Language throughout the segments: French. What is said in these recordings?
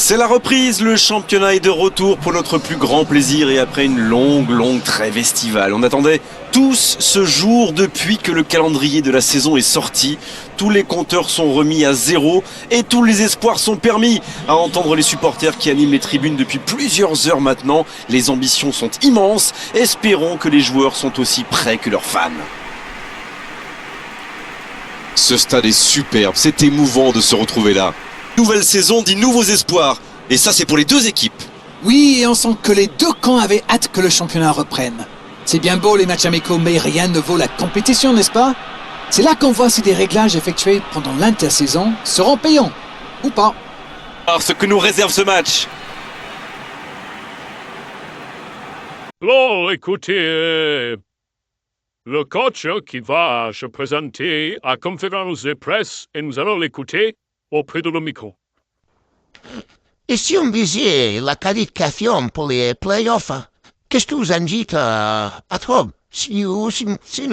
C'est la reprise, le championnat est de retour pour notre plus grand plaisir et après une longue trêve estivale. On attendait tous ce jour depuis que le calendrier de la saison est sorti. Tous les compteurs sont remis à zéro et tous les espoirs sont permis. À entendre les supporters qui animent les tribunes depuis plusieurs heures maintenant, les ambitions sont immenses. Espérons que les joueurs sont aussi prêts que leurs fans. Ce stade est superbe, c'est émouvant de se retrouver là. Nouvelle saison dit nouveaux espoirs. Et ça, c'est pour les deux équipes. Oui, et on sent que les deux camps avaient hâte que le championnat reprenne. C'est bien beau les matchs amicaux, mais rien ne vaut la compétition, n'est-ce pas? C'est là qu'on voit si des réglages effectués pendant l'intersaison seront payants, ou pas. Alors, ce que nous réserve ce match. Alors, écoutez, le coach qui va se présenter à conférence de presse et nous allons l'écouter auprès de le micro. Et si on visait la qualification pour les playoffs, qu'est-ce que vous en dites à toi si nous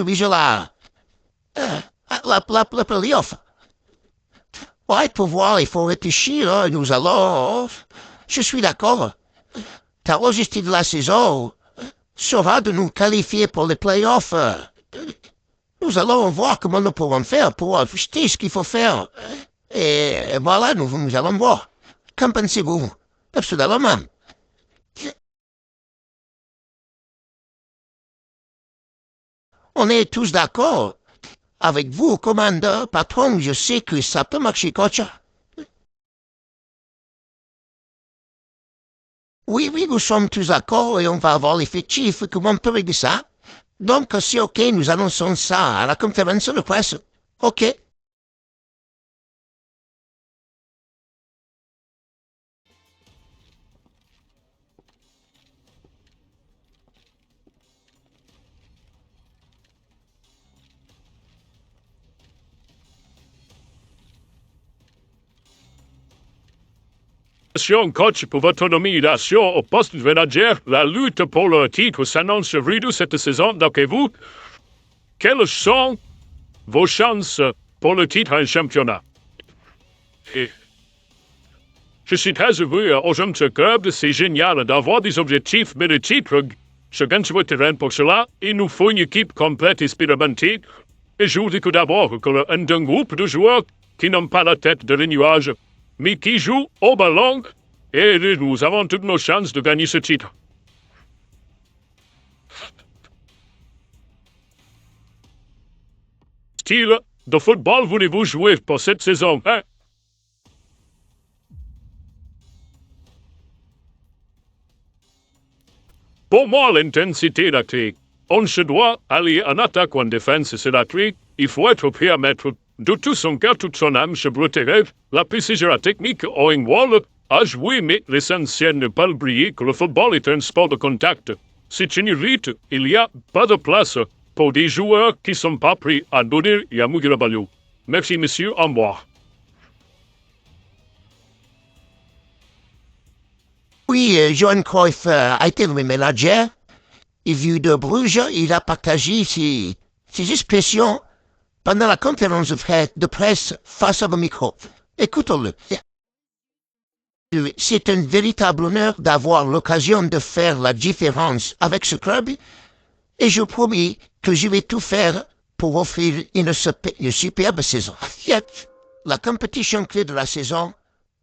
visons la playoff? Ouais, pour voir, il faut réfléchir, nous allons... Je suis d'accord. Ta logistique de la saison sera de nous qualifier pour les playoffs. Nous allons voir comment nous pourrons faire pour ajuster ce qu'il faut faire. Et voilà, nous allons voir. Qu'en pensez-vous? Absolument. On est tous d'accord. Avec vous, commandeur, patron, je sais que ça peut marcher, coach. Oui, nous sommes tous d'accord et on va avoir l'effectif. Comment on peut régler ça? Donc, c'est OK, nous annonçons ça à la conférence de presse. OK. Coach, pour votre nomination au poste de manager, la lutte pour le titre s'annonce rude cette saison. D'après vous, quelles sont vos chances pour le titre en championnat? Et je suis très heureux au Jeunes Club, c'est génial d'avoir des objectifs, mais le titre se gagne sur le terrain. Pour cela, il nous faut une équipe complète et expérimentée. Et je vous dis que d'abord d'un groupe de joueurs qui n'ont pas la tête de les nuages, mais qui jouent au ballon, et nous avons toutes nos chances de gagner ce titre. Style de football voulez-vous jouer pour cette saison, hein? Pour moi, l'intensité est la clé. On se doit aller en attaque ou en défense, c'est la clé. Il faut être prêt à mettre de tout son cœur, toute son âme sur le terrain. La précision, la technique, Owen Wall a joué, mais l'essentiel n'est pas l'oublier que le football est un sport de contact. C'est une élite, il n'y a pas de place pour des joueurs qui ne sont pas prêts à donner et à mouiller le ballon. Merci, monsieur, au revoir. Oui, Johan Cruyff a été le manager. Et vu de Bruges, il a partagé ses expressions pendant la conférence de presse face au micro. Écoutons-le. C'est un véritable honneur d'avoir l'occasion de faire la différence avec ce club et je promets que je vais tout faire pour offrir une superbe saison. La compétition clé de la saison,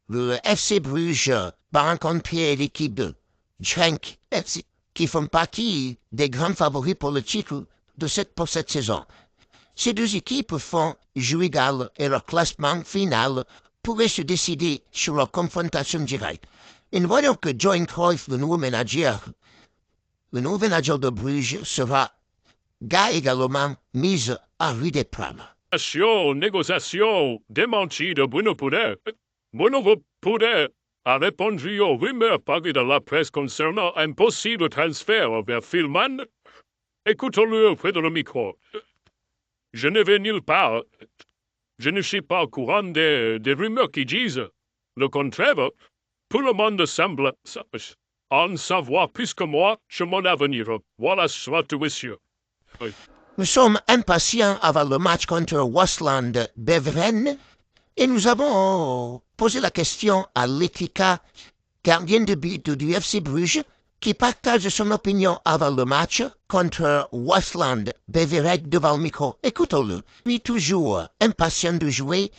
le FC Bruges va rencontrer l'équipe de Genk FC qui font partie des grands favoris pour le titre pour cette saison. Ces deux équipes font jeu égal et leur classement final pourrait se décider sur leur confrontation directe. Et nous voyons que Johan Cruyff, le nouveau manager de Bruges, sera également mis à rude épreuve. Négociation, démenti de Bruno Poudet. Bruno Poudet a répondu aux rumeurs parlées dans la presse concernant un possible transfert vers Philman. Écoutons-le auprès de le micro. Je ne vais nulle part. Je ne suis pas au courant des rumeurs qui disent le contraire. Tout le monde semble en savoir plus que moi sur mon avenir. Voilà soit tout, monsieur. Oui. Nous sommes impatients avant le match contre Wasland Beveren Et nous avons posé la question à Letica, gardien de but du FC Bruges, qui partage son opinion avant le match contre Westland Beverwijk devant le micro. Écoutons-le. Il est toujours impatient de jouer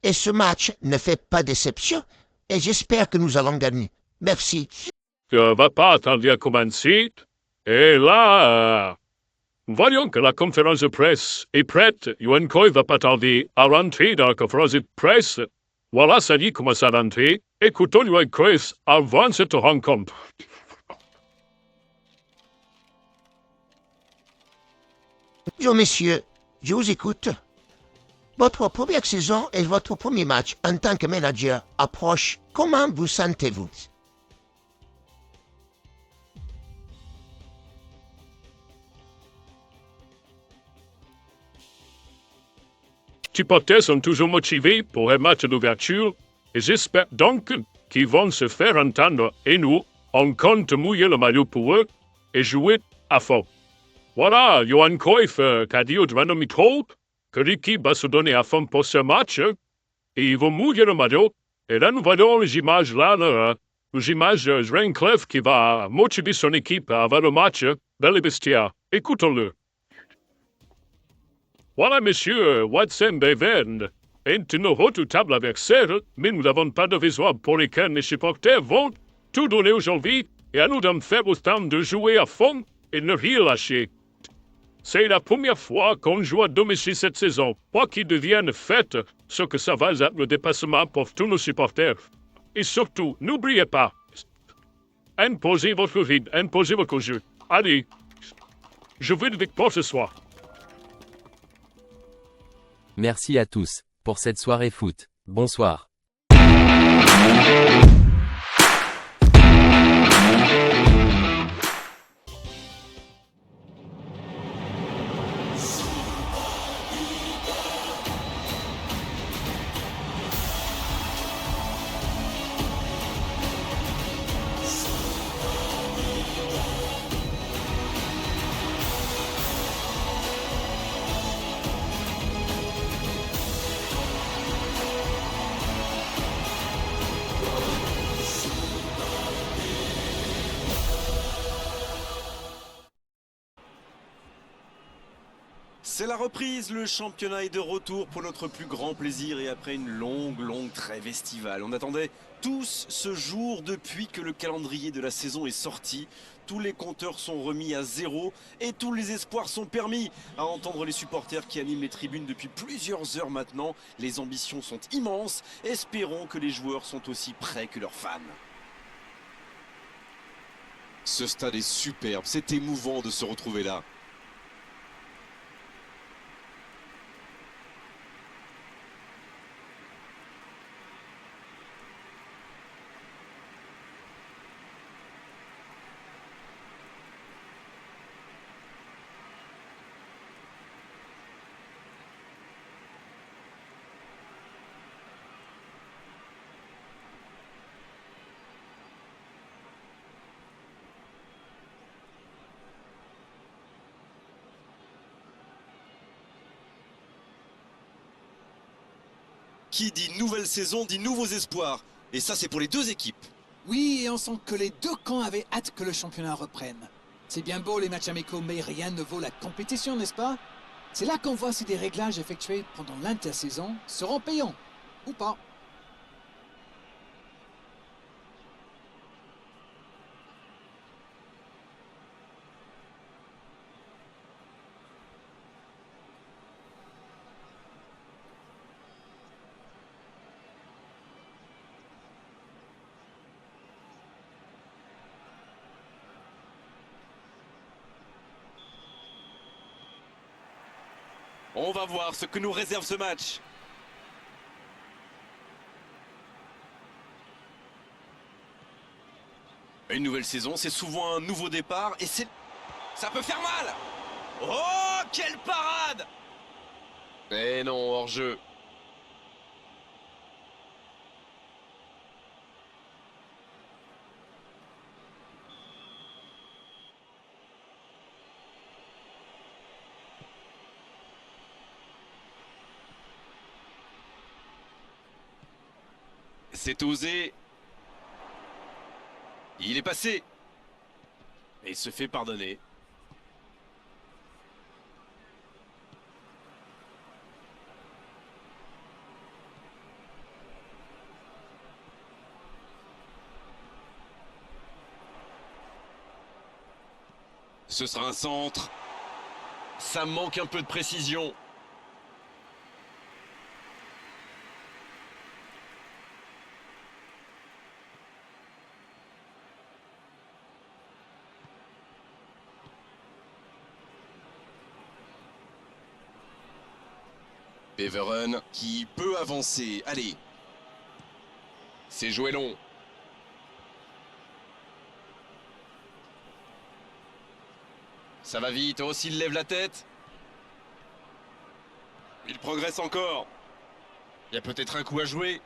et ce match ne fait pas déception et j'espère que nous allons gagner. Merci. Je va pas attendre à commencer. Et là, voyons que la conférence de presse est prête. Johan Cruyff va pas tarder à rentrer dans la conférence de presse. Voilà, ça dit comment ça rentrer. Écoutons Johan Cruyff avant cette rencontre. Bonjour messieurs, je vous écoute. Votre première saison et votre premier match en tant que manager approche. Comment vous sentez-vous? Les supporters sont toujours motivés pour un match d'ouverture et j'espère donc qu'ils vont se faire entendre et nous, on compte mouiller le maillot pour eux et jouer à fond. Voilà, Johan Cruyff qui a dit devant le micro que l'équipe va se donner à fond pour ce match et ils vont mouiller le maillot. Et là, nous voyons les images là, les images de Johan Cruyff qui va motiver son équipe avant le match dans les vestiaires. Écoutons-le. Voilà, monsieur Watson Bevern est une redoutable adversaire, mais nous n'avons pas de visuel pour lesquels les supporters vont tout donner aujourd'hui et à nous d'en faire autant de jouer à fond et ne rien lâcher. C'est la première fois qu'on joue à domicile cette saison, quoi qu'il devienne fait, ce que ça va être le dépassement pour tous nos supporters. Et surtout, n'oubliez pas, imposez votre rythme, imposez votre jeu. Allez, je veux une victoire ce soir. Merci à tous pour cette soirée foot. Bonsoir. C'est la reprise, le championnat est de retour pour notre plus grand plaisir et après une longue trêve estivale. On attendait tous ce jour depuis que le calendrier de la saison est sorti. Tous les compteurs sont remis à zéro et tous les espoirs sont permis. À entendre les supporters qui animent les tribunes depuis plusieurs heures maintenant, les ambitions sont immenses. Espérons que les joueurs sont aussi prêts que leurs fans. Ce stade est superbe, c'est émouvant de se retrouver là. Qui dit nouvelle saison dit nouveaux espoirs. Et ça, c'est pour les deux équipes. Oui, et on sent que les deux camps avaient hâte que le championnat reprenne. C'est bien beau les matchs amicaux, mais rien ne vaut la compétition, n'est-ce pas? C'est là qu'on voit si des réglages effectués pendant l'intersaison seront payants, ou pas. On va voir ce que nous réserve ce match. Une nouvelle saison, c'est souvent un nouveau départ et c'est... Ça peut faire mal. Oh, quelle parade! Eh non, hors-jeu. C'est osé. Il est passé. Et se fait pardonner. Ce sera un centre. Ça manque un peu de précision. Beveren qui peut avancer. Allez. C'est joué long. Ça va vite, oh s'il lève la tête. Il progresse encore. Il y a peut-être un coup à jouer.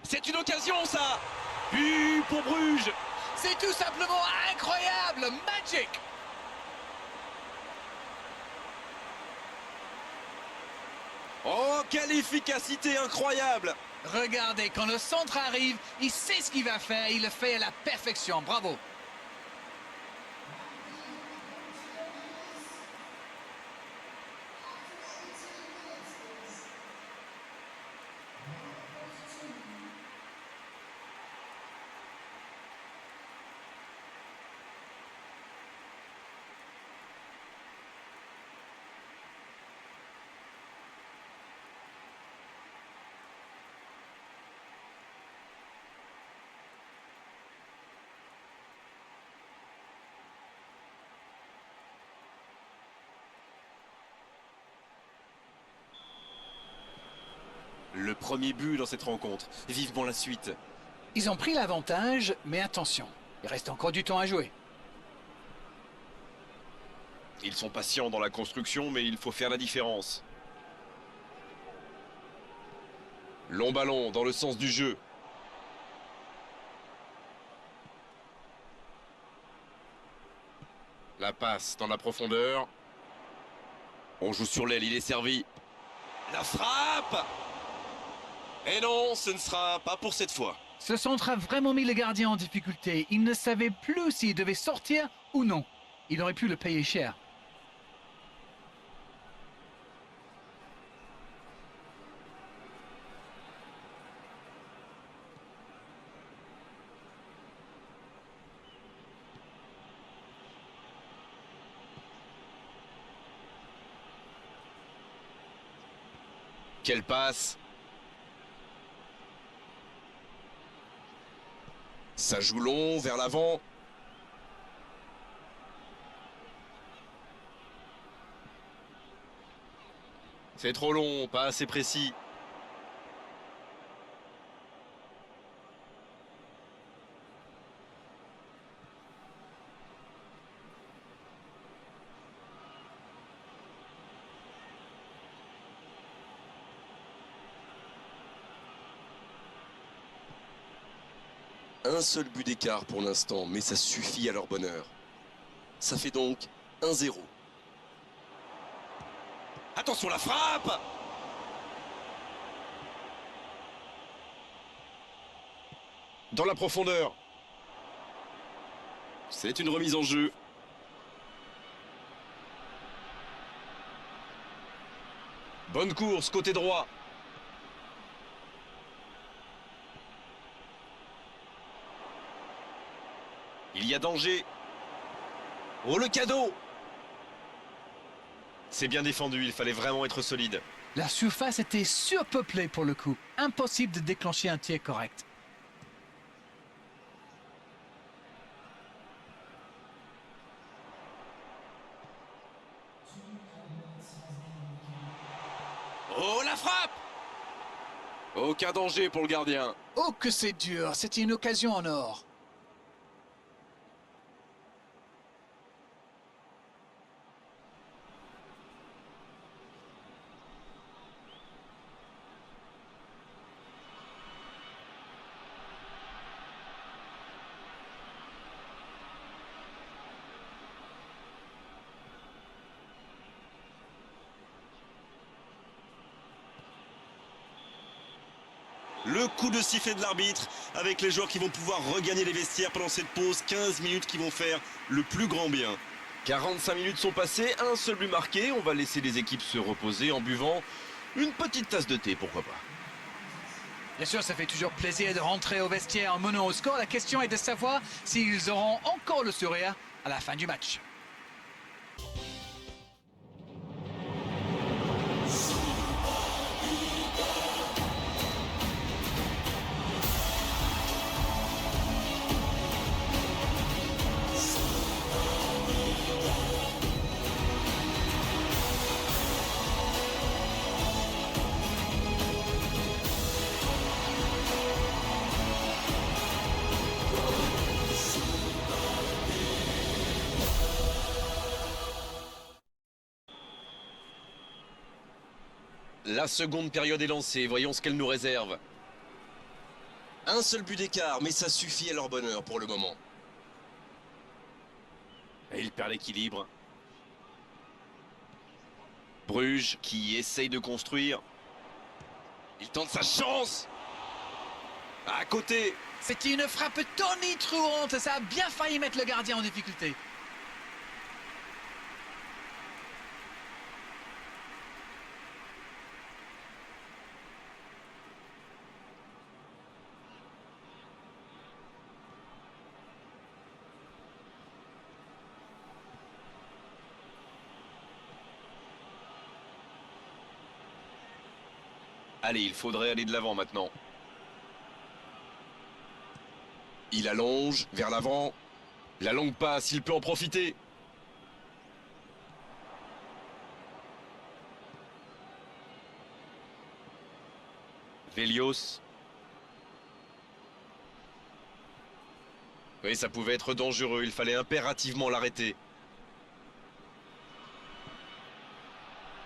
C'est une occasion ça. But pour Bruges. C'est tout simplement incroyable, magic. Oh, quelle efficacité incroyable. Regardez, quand le centre arrive, il sait ce qu'il va faire, il le fait à la perfection, bravo. Le premier but dans cette rencontre. Vivement la suite. Ils ont pris l'avantage, mais attention, il reste encore du temps à jouer. Ils sont patients dans la construction, mais il faut faire la différence. Long ballon dans le sens du jeu. La passe dans la profondeur. On joue sur l'aile, il est servi. La frappe! Et non, ce ne sera pas pour cette fois. Ce centre a vraiment mis le gardien en difficulté. Il ne savait plus s'il devait sortir ou non. Il aurait pu le payer cher. Quelle passe! Ça joue long vers l'avant. C'est trop long, pas assez précis. Un seul but d'écart pour l'instant, mais ça suffit à leur bonheur. Ça fait donc 1-0. Attention la frappe! Dans la profondeur. C'est une remise en jeu. Bonne course, côté droit. Il y a danger. Oh, le cadeau! C'est bien défendu, il fallait vraiment être solide. La surface était surpeuplée pour le coup. Impossible de déclencher un tir correct. Oh, la frappe! Aucun danger pour le gardien. Oh que c'est dur, c'était une occasion en or. Le coup de sifflet de l'arbitre avec les joueurs qui vont pouvoir regagner les vestiaires pendant cette pause. 15 minutes qui vont faire le plus grand bien. 45 minutes sont passées, un seul but marqué. On va laisser les équipes se reposer en buvant une petite tasse de thé, pourquoi pas. Bien sûr, ça fait toujours plaisir de rentrer au vestiaire en menant au score. La question est de savoir s'ils auront encore le sourire à la fin du match. La seconde période est lancée, voyons ce qu'elle nous réserve. Un seul but d'écart, mais ça suffit à leur bonheur pour le moment. Et il perd l'équilibre. Bruges qui essaye de construire. Il tente sa chance. À côté. C'était une frappe tonitruante. Ça a bien failli mettre le gardien en difficulté. Allez, il faudrait aller de l'avant maintenant. Il allonge vers l'avant. La longue passe, il peut en profiter. Vélios. Oui, ça pouvait être dangereux, il fallait impérativement l'arrêter.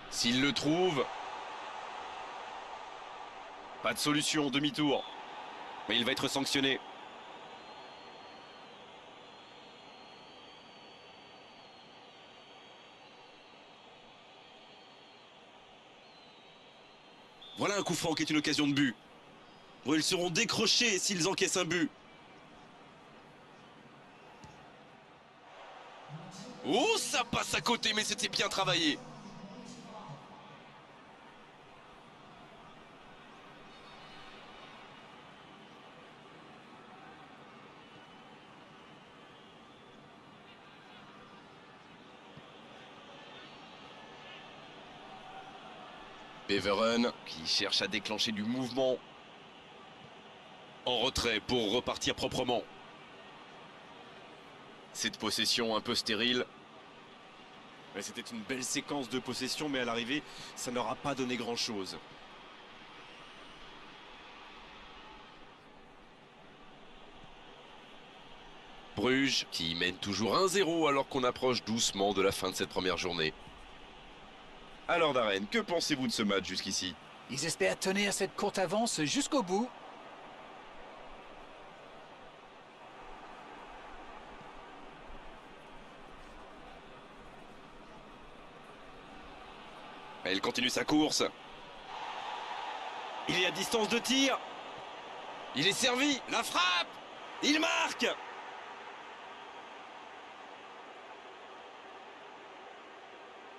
S'il le trouve... Pas de solution, demi-tour. Mais il va être sanctionné. Voilà un coup franc qui est une occasion de but. Bon, ils seront décrochés s'ils encaissent un but. Oh, ça passe à côté, mais c'était bien travaillé. Beveren Qui cherche à déclencher du mouvement. En retrait pour repartir proprement. Cette possession un peu stérile. Ouais, c'était une belle séquence de possession, mais à l'arrivée, ça n'aura pas donné grand-chose. Bruges qui mène toujours 1-0 alors qu'on approche doucement de la fin de cette première journée. Alors Darren, que pensez-vous de ce match jusqu'ici? Ils espèrent tenir cette courte avance jusqu'au bout. Elle continue sa course. Il est à distance de tir. Il est servi. La frappe. Il marque.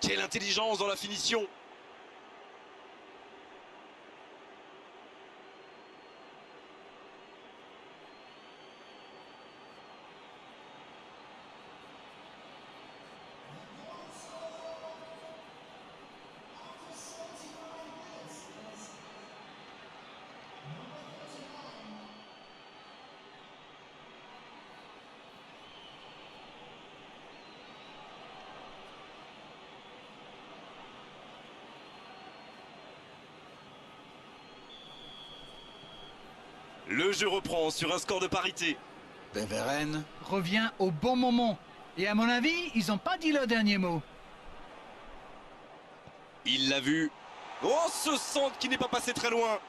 Quelle intelligence dans la finition. Le jeu reprend sur un score de parité. Beveren revient au bon moment. Et à mon avis, ils n'ont pas dit leur dernier mot. Il l'a vu. Oh, ce centre qui n'est pas passé très loin.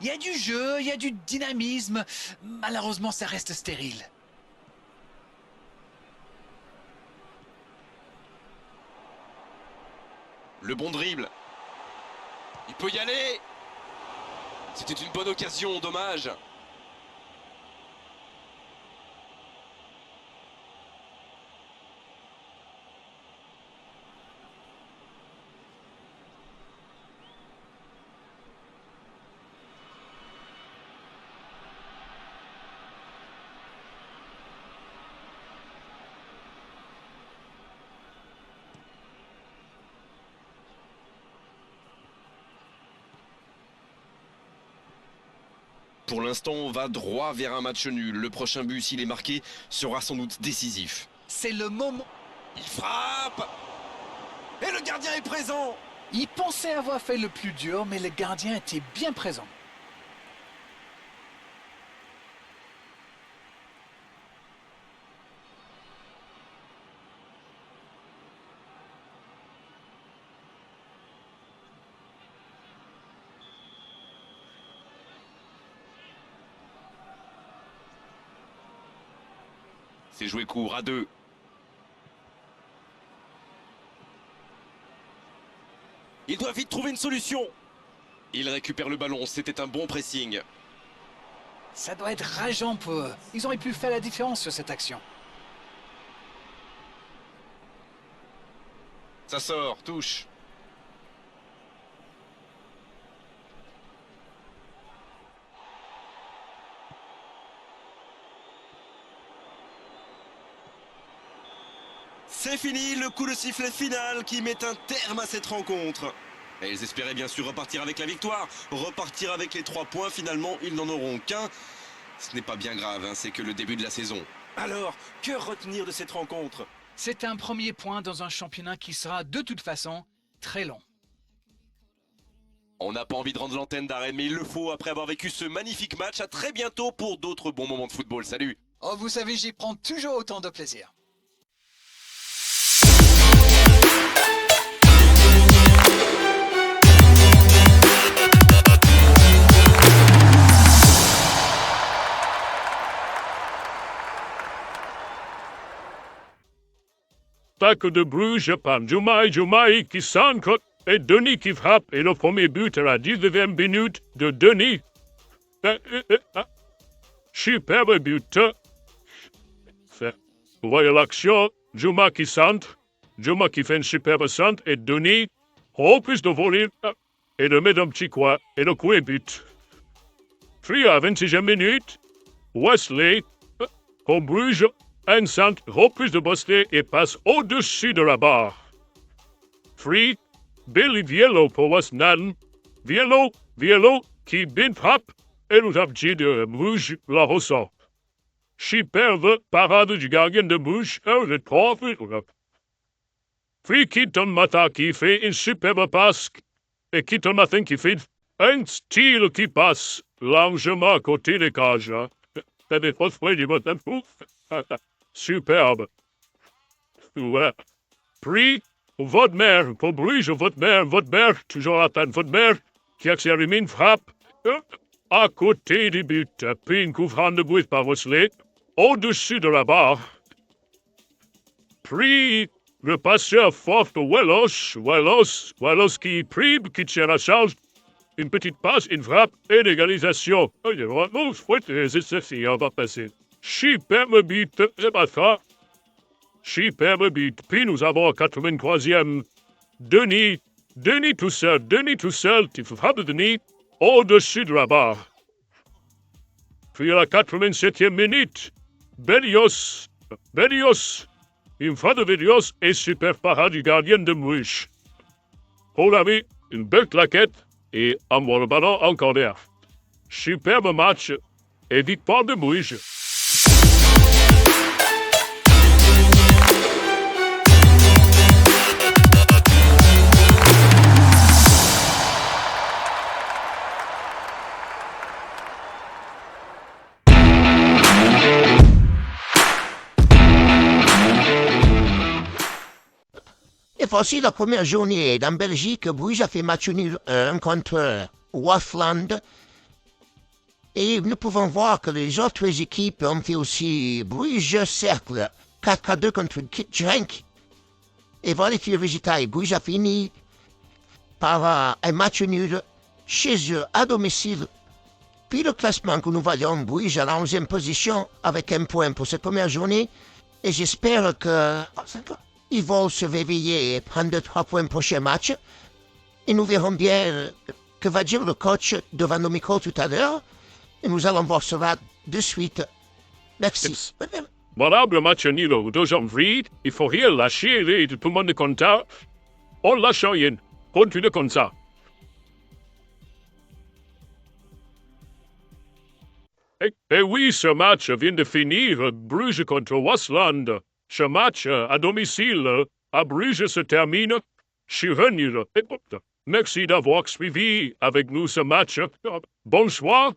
Il y a du jeu, il y a du dynamisme. Malheureusement, ça reste stérile. Le bon dribble. Il peut y aller. C'était une bonne occasion, dommage. Pour l'instant, on va droit vers un match nul. Le prochain but, s'il est marqué, sera sans doute décisif. C'est le moment. Il frappe! Et le gardien est présent! Il pensait avoir fait le plus dur, mais le gardien était bien présent. C'est joué court à 2. Il doit vite trouver une solution. Il récupère le ballon, c'était un bon pressing. Ça doit être rageant pour eux. Ils auraient pu faire la différence sur cette action. Ça sort, touche. C'est fini, le coup de sifflet final qui met un terme à cette rencontre. Et ils espéraient bien sûr repartir avec la victoire, repartir avec les 3 points. Finalement, ils n'en auront qu'un. Ce n'est pas bien grave, hein, c'est que le début de la saison. Alors, que retenir de cette rencontre? C'est un premier point dans un championnat qui sera de toute façon très long. On n'a pas envie de rendre l'antenne d'arrêt, mais il le faut après avoir vécu ce magnifique match. À très bientôt pour d'autres bons moments de football. Salut! Oh, vous savez, j'y prends toujours autant de plaisir. Attaque de Bruges par Diomaye qui s'encre et Denis qui frappe. Et le premier but à la 19e minute de Denis. Superbe but. Vous voyez l'action. Diomaye qui centre. Diomaye qui fait une superbe centre. Et Denis, plus de voler. Et le met dans un petit coin. Et le coup est but. Puis à la 26e minute, Wesley, pour Bruges, un centre, reprise de Bosley et passe au-dessus de la barre. Free, Billy Viello pour West Naden. Viello qui bien frappe et nous avons dit de Bruges la ressort. Superbe parade du gardien de Bruges, le 3 Free Keaton Mata qui fait une superbe passe et Keaton Mata qui fait un style qui passe largement à côté des cages. C'est des fausses fois du matin. Superbe. Ouais. Puis, Vodmer, pour Bruges, Vodmer, toujours à peine, Vodmer, qui accélère une frappe à côté du but. Puis une coup franc de but par Wesley, au-dessus de la barre. Puis, le passeur fort de Wellos qui tient la charge. Une petite passe, une frappe et l'égalisation. Oh, il y a vraiment on va passer. Superbe but, c'est pas ça. Superbe but. Puis nous avons 83e. Denis tout seul, il frappe de Denis au-dessus de la barre. Puis à la 87e minute, Berrios, une frappe de Berrios et super parade du gardien de Bruges. Pour l'ami, une belle claquette et envoie le ballon en corner. Superbe match et victoire de Bruges. Et voici la première journée en Belgique. Bruges a fait match nul 1 contre Waasland. Et nous pouvons voir que les autres équipes ont fait aussi Bruges Cercle 4-2 contre Kitgenk. Et voilà les résultats. Bruges a fini par un match nul chez eux à domicile Puis le classement que nous voyons bouge à la 11e position avec un point pour cette première journée. Et j'espère que ils vont se réveiller et prendre 3 points au prochain match. Et nous verrons bien que va dire le coach devant nos micros tout à l'heure. Et nous allons voir cela de suite. Merci. Voilà le match nul d'aujourd'hui. Il faut rien lâcher, et tout le monde est content. On lâche rien. Continue comme ça. Et oui, ce match vient de finir. Bruges contre Wasland. Ce match à domicile à Bruges se termine. Je suis revenu. Merci d'avoir suivi avec nous ce match. Bonsoir.